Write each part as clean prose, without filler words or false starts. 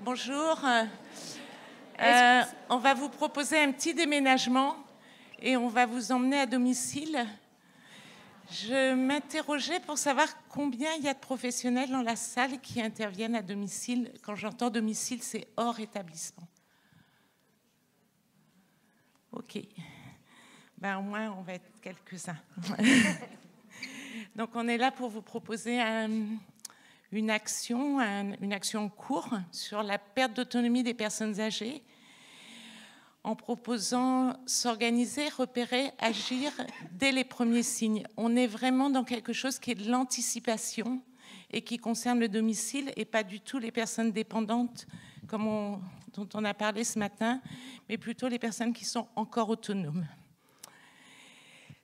Bonjour. On va vous proposer un petit déménagement et on va vous emmener à domicile. Je m'interrogeais pour savoir combien il y a de professionnels dans la salle qui interviennent à domicile. Quand j'entends domicile, c'est hors établissement. OK. Ben, au moins, on va être quelques-uns. Donc, on est là pour vous proposer une action en cours sur la perte d'autonomie des personnes âgées en proposant s'organiser, repérer, agir dès les premiers signes. On est vraiment dans quelque chose qui est de l'anticipation et qui concerne le domicile et pas du tout les personnes dépendantes dont on a parlé ce matin, mais plutôt les personnes qui sont encore autonomes.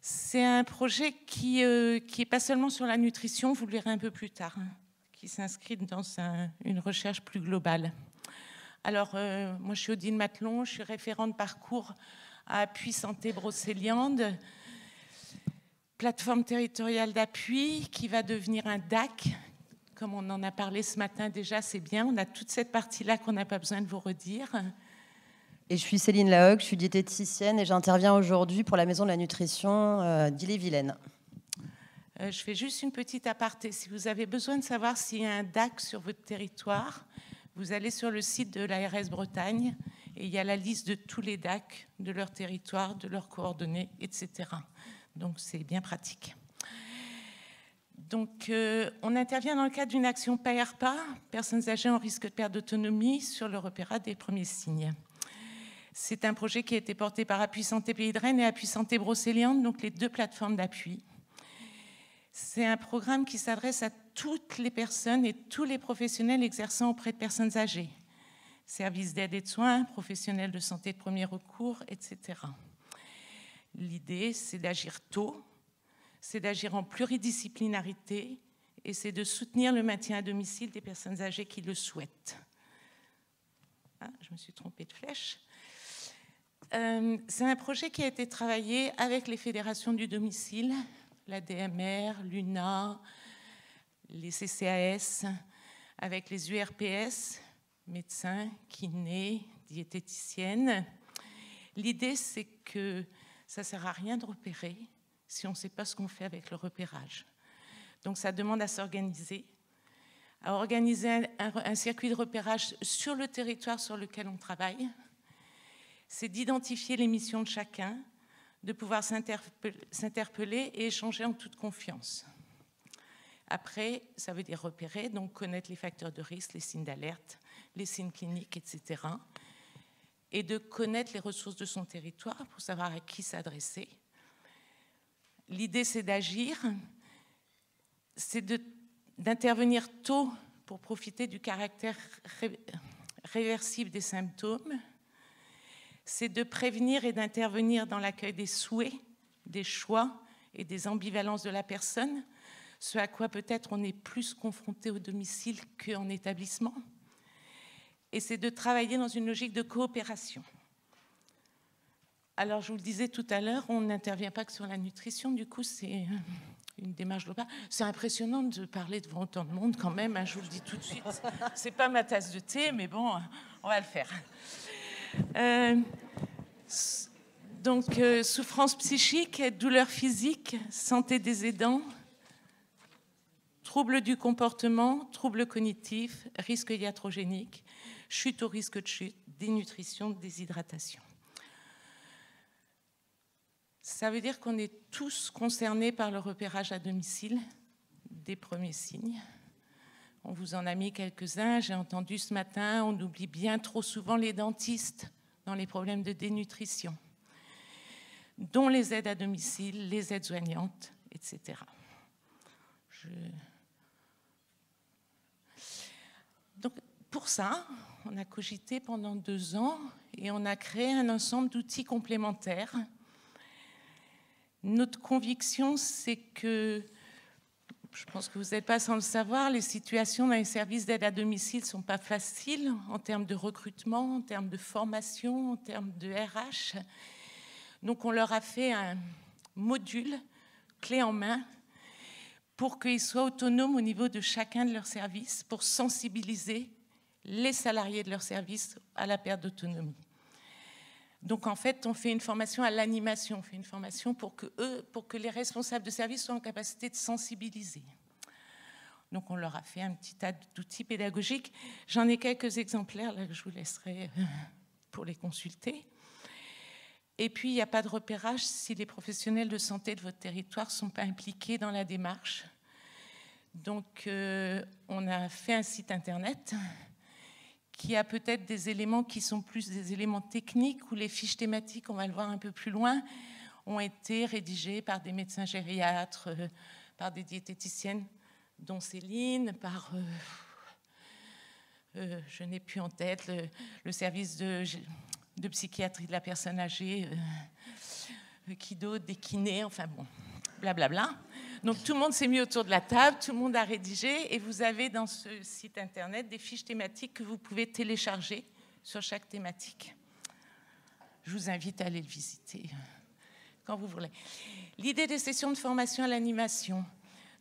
C'est un projet qui est pas seulement sur la nutrition, vous le verrez un peu plus tard, qui s'inscrit dans une recherche plus globale. Alors, moi, je suis Odile Matelon, je suis référente parcours à Appui Santé Brocéliande, plateforme territoriale d'appui qui va devenir un DAC. Comme on en a parlé ce matin déjà, c'est bien. On a toute cette partie-là qu'on n'a pas besoin de vous redire. Et je suis Céline Lahogue, je suis diététicienne et j'interviens aujourd'hui pour la Maison de la Nutrition d'Ille-et-Vilaine. Je fais juste une petite aparté. Si vous avez besoin de savoir s'il y a un DAC sur votre territoire, vous allez sur le site de l'ARS Bretagne et il y a la liste de tous les DAC, de leur territoire, de leurs coordonnées, etc. Donc, c'est bien pratique. Donc, on intervient dans le cadre d'une action PAERPA, personnes âgées en risque de perte d'autonomie, sur le repérage des premiers signes. C'est un projet qui a été porté par Appui Santé Pays de Rennes et Appui Santé Brocéliande, donc les deux plateformes d'appui. C'est un programme qui s'adresse à toutes les personnes et tous les professionnels exerçant auprès de personnes âgées. Services d'aide et de soins, professionnels de santé de premier recours, etc. L'idée, c'est d'agir tôt, c'est d'agir en pluridisciplinarité et c'est de soutenir le maintien à domicile des personnes âgées qui le souhaitent. Ah, je me suis trompée de flèche. C'est un projet qui a été travaillé avec les fédérations du domicile, la DMR, l'UNA, les CCAS, avec les URPS, médecins, kinés, diététiciennes. L'idée, c'est que ça ne sert à rien de repérer si on ne sait pas ce qu'on fait avec le repérage. Donc, ça demande à s'organiser, à organiser un circuit de repérage sur le territoire sur lequel on travaille. C'est d'identifier les missions de chacun, de pouvoir s'interpeller et échanger en toute confiance. Après, ça veut dire repérer, donc connaître les facteurs de risque, les signes d'alerte, les signes cliniques, etc. Et de connaître les ressources de son territoire pour savoir à qui s'adresser. L'idée, c'est d'agir, c'est d'intervenir tôt pour profiter du caractère réversible des symptômes. C'est de prévenir et d'intervenir dans l'accueil des souhaits, des choix et des ambivalences de la personne, ce à quoi peut-être on est plus confronté au domicile qu'en établissement. Et c'est de travailler dans une logique de coopération. Alors, je vous le disais tout à l'heure, on n'intervient pas que sur la nutrition, du coup, c'est une démarche globale. C'est impressionnant de parler devant autant de monde quand même, hein, je vous le dis tout de suite. C'est pas ma tasse de thé, mais bon, on va le faire. Donc, souffrance psychique, douleur physique, santé des aidants, troubles du comportement, troubles cognitifs, risque iatrogénique, chute au risque de chute, dénutrition, déshydratation. Ça veut dire qu'on est tous concernés par le repérage à domicile des premiers signes. On vous en a mis quelques-uns. J'ai entendu ce matin, on oublie bien trop souvent les dentistes dans les problèmes de dénutrition, dont les aides à domicile, les aides soignantes, etc. Donc, pour ça, on a cogité pendant 2 ans et on a créé un ensemble d'outils complémentaires. Notre conviction, c'est que, je pense que vous n'êtes pas sans le savoir, les situations dans les services d'aide à domicile ne sont pas faciles en termes de recrutement, en termes de formation, en termes de RH. Donc, on leur a fait un module clé en main pour qu'ils soient autonomes au niveau de chacun de leurs services, pour sensibiliser les salariés de leur service à la perte d'autonomie. Donc en fait, on fait une formation à l'animation, on fait une formation pour que les responsables de service soient en capacité de sensibiliser. Donc on leur a fait un petit tas d'outils pédagogiques. J'en ai quelques exemplaires là que je vous laisserai pour les consulter. Et puis il n'y a pas de repérage si les professionnels de santé de votre territoire ne sont pas impliqués dans la démarche. Donc on a fait un site internet qui a peut-être des éléments qui sont plus des éléments techniques, où les fiches thématiques, on va le voir un peu plus loin, ont été rédigées par des médecins gériatres, par des diététiciennes, dont Céline, par, je n'ai plus en tête, le service de psychiatrie de la personne âgée, qui d'autre, des kinés, enfin bon, blablabla. Donc tout le monde s'est mis autour de la table, tout le monde a rédigé, et vous avez dans ce site internet des fiches thématiques que vous pouvez télécharger sur chaque thématique. Je vous invite à aller le visiter quand vous voulez. L'idée des sessions de formation à l'animation,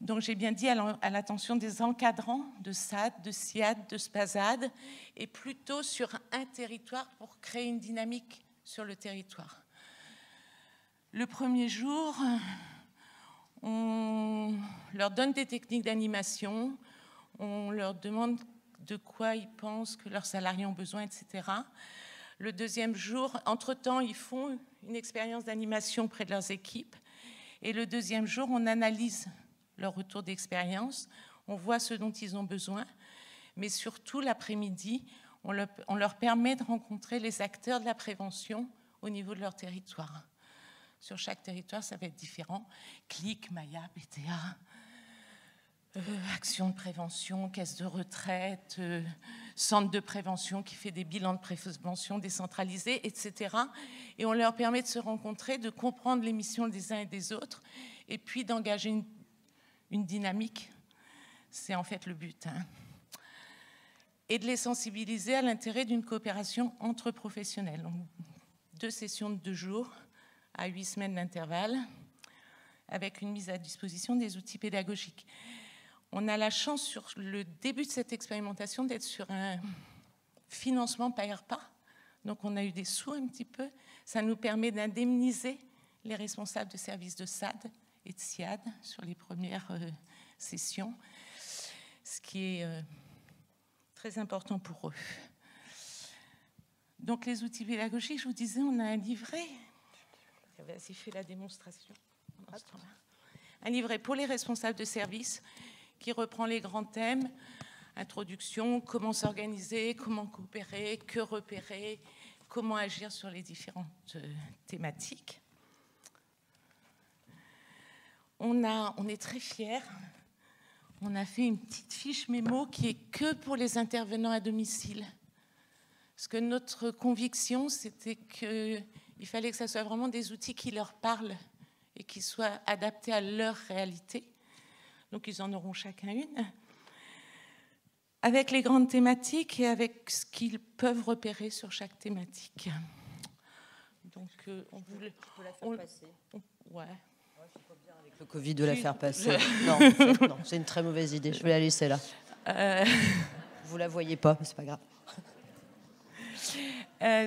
donc j'ai bien dit à l'attention des encadrants de SAD, de SIAD, de SPASAD, et plutôt sur un territoire pour créer une dynamique sur le territoire. Le premier jour, on leur donne des techniques d'animation, on leur demande de quoi ils pensent que leurs salariés ont besoin, etc. Le deuxième jour, entre-temps, ils font une expérience d'animation près de leurs équipes. Et le deuxième jour, on analyse leur retour d'expérience, on voit ce dont ils ont besoin, mais surtout l'après-midi, on leur permet de rencontrer les acteurs de la prévention au niveau de leur territoire. Sur chaque territoire, ça va être différent. CLIC, Maya, PTA, action de prévention, caisse de retraite, centre de prévention qui fait des bilans de prévention décentralisés, etc. Et on leur permet de se rencontrer, de comprendre les missions des uns et des autres, et puis d'engager une dynamique. C'est en fait le but. Et de les sensibiliser à l'intérêt d'une coopération entre professionnels. Donc, 2 sessions de 2 jours, à 8 semaines d'intervalle, avec une mise à disposition des outils pédagogiques. On a la chance, sur le début de cette expérimentation, d'être sur un financement pas à pas. Donc on a eu des sous un petit peu. Ça nous permet d'indemniser les responsables de services de SAD et de SIAD sur les premières sessions, ce qui est très important pour eux. Donc les outils pédagogiques, je vous disais, on a un livret. Vas-y, fais la démonstration. Un livret pour les responsables de service qui reprend les grands thèmes, introduction, comment s'organiser, comment coopérer, que repérer, comment agir sur les différentes thématiques. On est très fiers. On a fait une petite fiche mémo qui est que pour les intervenants à domicile. Parce que notre conviction, c'était qu'il fallait que ce soit vraiment des outils qui leur parlent et qui soient adaptés à leur réalité. Donc, ils en auront chacun une, avec les grandes thématiques et avec ce qu'ils peuvent repérer sur chaque thématique. Donc, on voulait... Tu peux la faire passer. Ouais. C'est pas bien avec le Covid de la faire passer. Non, c'est une très mauvaise idée. Je vais la laisser là. Vous la voyez pas, mais c'est pas grave.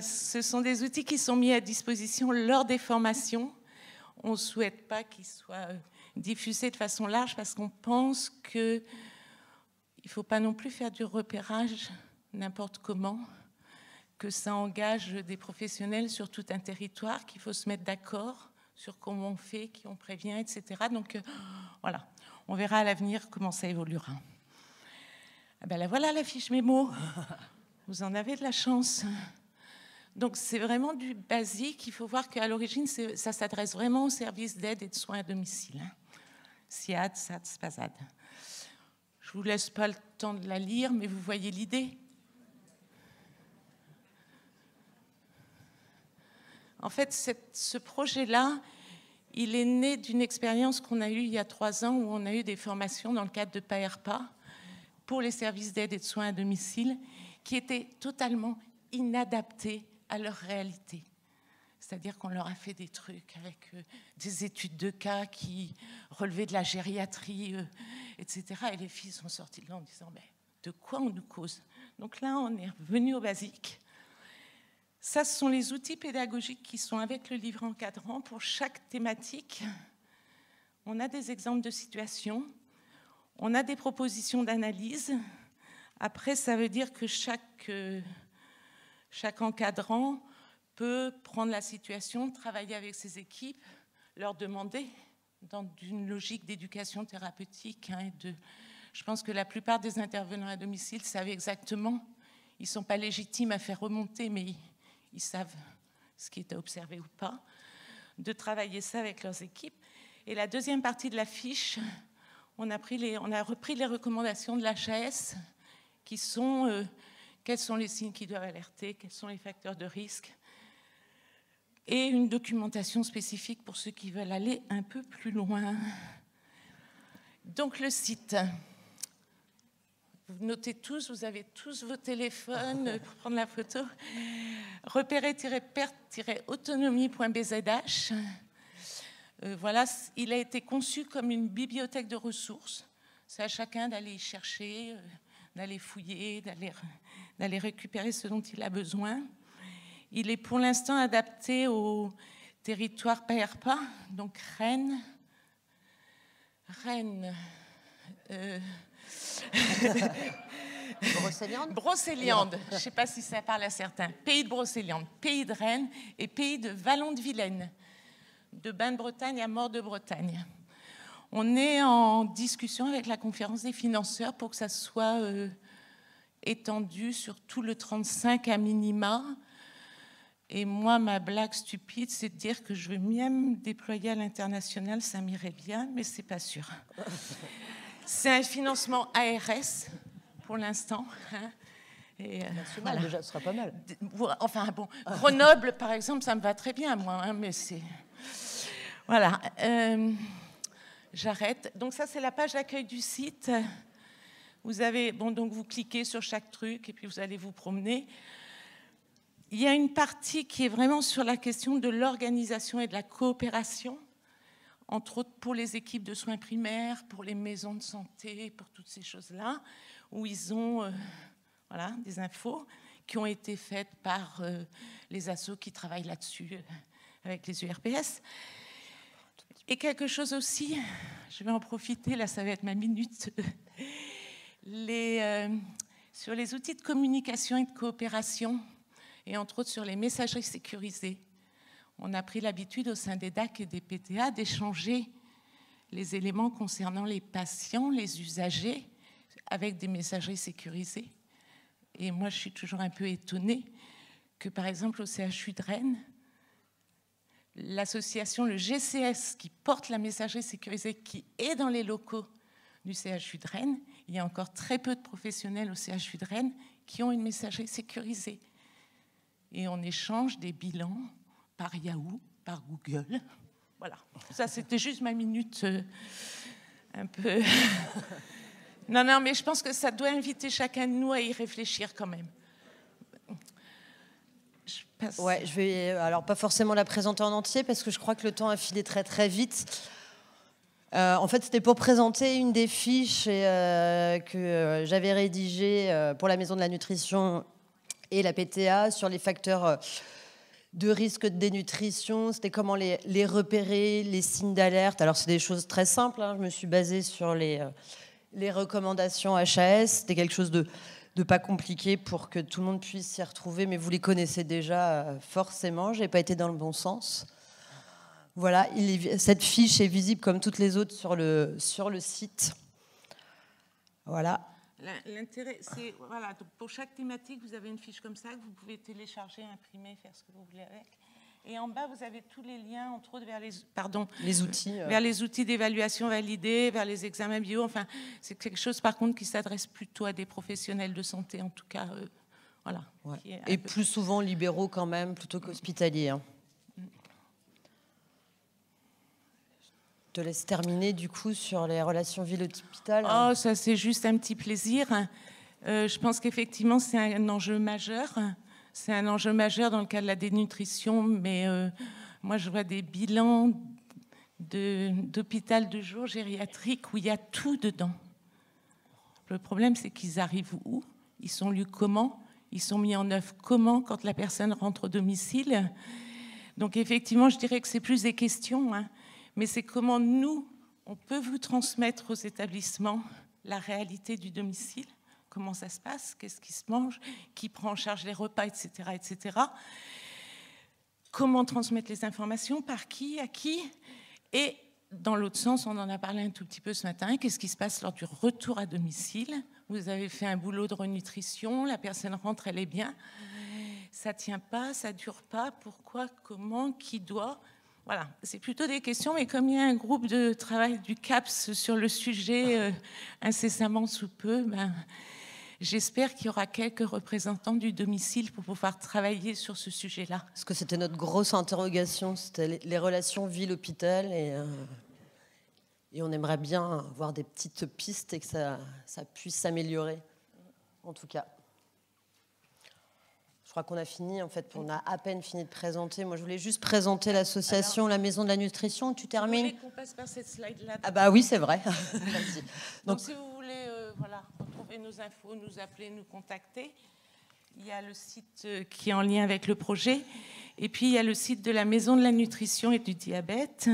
Ce sont des outils qui sont mis à disposition lors des formations. On ne souhaite pas qu'ils soient diffusés de façon large parce qu'on pense qu'il ne faut pas non plus faire du repérage n'importe comment, que ça engage des professionnels sur tout un territoire, qu'il faut se mettre d'accord sur comment on fait, qui on prévient, etc. Donc voilà, on verra à l'avenir comment ça évoluera. Ben là, voilà la fiche mémo. Vous en avez de la chance. Donc c'est vraiment du basique. Il faut voir qu'à l'origine, ça s'adresse vraiment aux services d'aide et de soins à domicile. SIAD, SAD, SPASAD. Je ne vous laisse pas le temps de la lire, mais vous voyez l'idée. En fait, ce projet-là, il est né d'une expérience qu'on a eue il y a 3 ans où on a eu des formations dans le cadre de PAERPA pour les services d'aide et de soins à domicile qui étaient totalement inadaptés à leur réalité. C'est-à-dire qu'on leur a fait des trucs avec des études de cas qui relevaient de la gériatrie, etc. Et les filles sont sorties de là en disant « mais de quoi on nous cause ?» Donc là, on est revenu au basique. Ça, ce sont les outils pédagogiques qui sont avec le livre encadrant. Pour chaque thématique, on a des exemples de situations, on a des propositions d'analyse. Après, ça veut dire que chaque encadrant peut prendre la situation, travailler avec ses équipes, leur demander, dans une logique d'éducation thérapeutique. Je pense que la plupart des intervenants à domicile savent exactement, ils ne sont pas légitimes à faire remonter, mais ils savent ce qui est à observer ou pas, de travailler ça avec leurs équipes. Et la deuxième partie de la fiche, on a repris les recommandations de l'HAS, qui sont quels sont les signes qui doivent alerter, quels sont les facteurs de risque, et une documentation spécifique pour ceux qui veulent aller un peu plus loin. Donc le site, vous notez tous, vous avez tous vos téléphones pour prendre la photo. repérer-perte-autonomie.bzh. Voilà, il a été conçu comme une bibliothèque de ressources. C'est à chacun d'aller y chercher, d'aller fouiller, d'aller récupérer ce dont il a besoin. Il est pour l'instant adapté au territoire PAERPA, donc Rennes. Brocéliande, je ne sais pas si ça parle à certains. Pays de Brocéliande, pays de Rennes et pays de Wallon-de-Vilaine, de Bain-de-Bretagne à Mort-de-Bretagne. On est en discussion avec la conférence des financeurs pour que ça soit étendu sur tout le 35 à minima. Et moi, ma blague stupide, c'est de dire que je veux même déployer à l'international, ça m'irait bien, mais c'est pas sûr. C'est un financement ARS pour l'instant. Voilà. Déjà, ce sera pas mal. Enfin bon, Grenoble, par exemple, ça me va très bien, moi, mais c'est... Voilà. J'arrête. Donc ça, c'est la page d'accueil du site. Vous avez, donc vous cliquez sur chaque truc et puis vous allez vous promener. Il y a une partie qui est vraiment sur la question de l'organisation et de la coopération, entre autres pour les équipes de soins primaires, pour les maisons de santé, pour toutes ces choses-là, où ils ont des infos qui ont été faites par les assos qui travaillent là-dessus avec les URPS. Et quelque chose aussi, je vais en profiter, là ça va être ma minute, sur les outils de communication et de coopération, et entre autres sur les messageries sécurisées. On a pris l'habitude au sein des DAC et des PTA d'échanger les éléments concernant les patients, les usagers, avec des messageries sécurisées. Et moi, je suis toujours un peu étonnée que, par exemple, au CHU de Rennes, l'association, le GCS, qui porte la messagerie sécurisée, qui est dans les locaux du CHU de Rennes, il y a encore très peu de professionnels au CHU de Rennes qui ont une messagerie sécurisée. Et on échange des bilans par Yahoo, par Google. Voilà, ça c'était juste ma minute un peu... Non, mais je pense que ça doit inviter chacun de nous à y réfléchir quand même. Ouais, je vais alors pas forcément la présenter en entier parce que je crois que le temps a filé très très vite. En fait, c'était pour présenter une des fiches que j'avais rédigées pour la Maison de la Nutrition et la PTA sur les facteurs de risque de dénutrition. C'était comment les repérer, les signes d'alerte. Alors, c'est des choses très simples. Je me suis basée sur les recommandations HAS. C'était quelque chose de pas compliqué pour que tout le monde puisse s'y retrouver, mais vous les connaissez déjà forcément. Je n'ai pas été dans le bon sens. Voilà, cette fiche est visible comme toutes les autres sur le site. Voilà. L'intérêt, c'est, voilà, pour chaque thématique, vous avez une fiche comme ça que vous pouvez télécharger, imprimer, faire ce que vous voulez avec. Et en bas, vous avez tous les liens, entre autres, vers les outils d'évaluation validés, vers les examens bio. Enfin, c'est quelque chose, par contre, qui s'adresse plutôt à des professionnels de santé, en tout cas. Voilà. Ouais. Et plus souvent libéraux quand même, plutôt qu'hospitaliers. Je te laisse terminer, du coup, sur les relations ville-hôpital. Oh, ça, c'est juste un petit plaisir. Je pense qu'effectivement, c'est un enjeu majeur. C'est un enjeu majeur dans le cas de la dénutrition, mais moi, je vois des bilans d'hôpital de jour gériatrique où il y a tout dedans. Le problème, c'est qu'ils arrivent où? ils sont lus comment, ils sont mis en œuvre comment quand la personne rentre au domicile. Donc effectivement, je dirais que c'est plus des questions, hein, mais c'est comment nous, on peut vous transmettre aux établissements la réalité du domicile, comment ça se passe, qu'est-ce qui se mange, qui prend en charge les repas, etc., etc. Comment transmettre les informations, par qui, à qui. Et dans l'autre sens, on en a parlé un tout petit peu ce matin, qu'est-ce qui se passe lors du retour à domicile? Vous avez fait un boulot de renutrition, la personne rentre, elle est bien. Ça ne tient pas, ça ne dure pas, pourquoi, comment, qui doit. Voilà, c'est plutôt des questions, mais comme il y a un groupe de travail du CAPS sur le sujet incessamment sous peu, j'espère qu'il y aura quelques représentants du domicile pour pouvoir travailler sur ce sujet-là. Parce que c'était notre grosse interrogation, c'était les relations ville-hôpital, et on aimerait bien avoir des petites pistes et que ça puisse s'améliorer, en tout cas. Je crois qu'on a fini, en fait, on a à peine fini de présenter. Moi, je voulais juste présenter l'association La Maison de la Nutrition. Tu termines? Vous voulez qu'on passe par cette slide-là? Ah bah oui, c'est vrai. Donc, si vous voulez retrouver nos infos, nous appeler, nous contacter, il y a le site qui est en lien avec le projet. Et puis, il y a le site de la Maison de la Nutrition et du Diabète.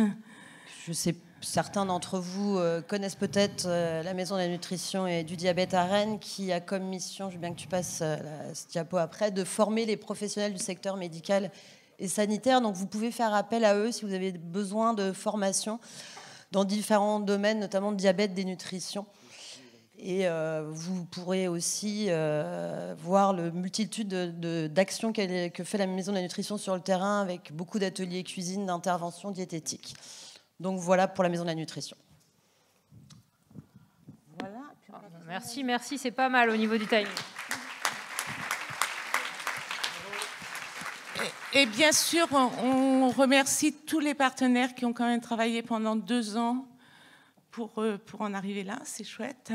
Je sais, certains d'entre vous connaissent peut-être la Maison de la Nutrition et du Diabète à Rennes, qui a comme mission, je veux bien que tu passes ce diapo après, de former les professionnels du secteur médical et sanitaire. Donc vous pouvez faire appel à eux si vous avez besoin de formation dans différents domaines, notamment de diabète, des nutritions. Et vous pourrez aussi voir le multitude d'actions que fait la Maison de la Nutrition sur le terrain, avec beaucoup d'ateliers cuisine, d'interventions diététiques. Donc voilà pour la Maison de la Nutrition. Voilà. Merci, c'est pas mal au niveau du timing. Et bien sûr, on remercie tous les partenaires qui ont quand même travaillé pendant 2 ans pour en arriver là, c'est chouette.